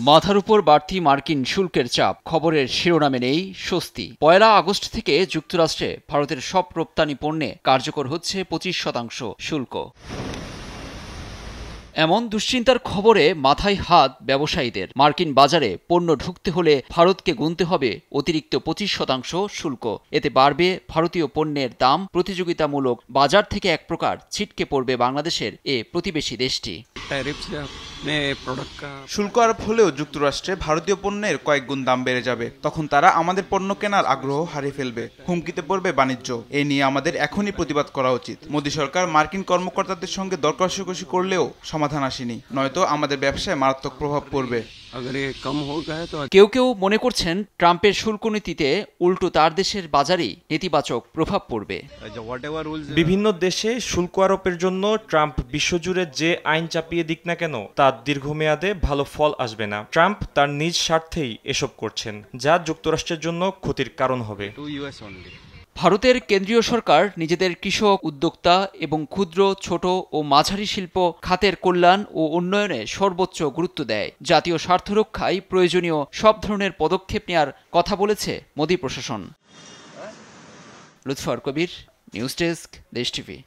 মাথার উপর বাড়তি মার্কিন শুল্কের চাপ, খবরের শিরোনামে নেই স্বস্তি। ১ আগস্ট থেকে যুক্তরাষ্ট্রে ভারতের সব রপ্তানি পণ্যে কার্যকর হচ্ছে ২৫% শুল্ক। এমন দুশ্চিন্তার খবরে মাথায় হাত ব্যবসায়ীদের। মার্কিন বাজারে পণ্য ঢুকতে হলে ভারতকে গুনতে হবে অতিরিক্ত ২৫% শুল্ক। এতে বাড়বে ভারতীয় পণ্যের দাম, প্রতিযোগিতামূলক বাজার থেকে এক প্রকার ছিটকে পড়বে বাংলাদেশের এ প্রতিবেশী দেশটি। শুল্ক আরোপ হলেও যুক্তরাষ্ট্রে ভারতীয় পণ্যের কয়েক গুণ দাম বেড়ে যাবে। তখন তারা আমাদের পণ্য কেনার আগ্রহ হারিয়ে ফেলবে, হুমকিতে পড়বে বাণিজ্য। এ নিয়ে আমাদের এখনই প্রতিবাদ করা উচিত। মোদী সরকার মার্কিন কর্মকর্তাদের সঙ্গে দর কষাকষি করলেও সমাধান আসেনি, নয়তো আমাদের ব্যবসায় মারাত্মক প্রভাব পড়বে। কেউ কেউ মনে করছেন ট্রাম্পের শুল্ক নীতিতে উল্টো তার দেশের বাজারেই নেতিবাচক প্রভাব পড়বে। বিভিন্ন দেশে শুল্ক আরোপের জন্য ট্রাম্প বিশ্বজুড়ে যে আইন চাপিয়ে দিক না কেন, তার দীর্ঘমেয়াদে ভালো ফল আসবে না। ট্রাম্প তার নিজ স্বার্থেই এসব করছেন, যা যুক্তরাষ্ট্রের জন্য ক্ষতির কারণ হবে। ভারতের কেন্দ্রীয় সরকার নিজেদের কৃষক, উদ্যোক্তা এবং ক্ষুদ্র, ছোট ও মাঝারি শিল্প খাতের কল্যাণ ও উন্নয়নে সর্বোচ্চ গুরুত্ব দেয়। জাতীয় স্বার্থ রক্ষায় প্রয়োজনীয় সব ধরনের পদক্ষেপ নেওয়ার কথা বলেছে মোদী প্রশাসন। লুৎফর কবির, নিউজ ডেস্ক, দেশ টিভি।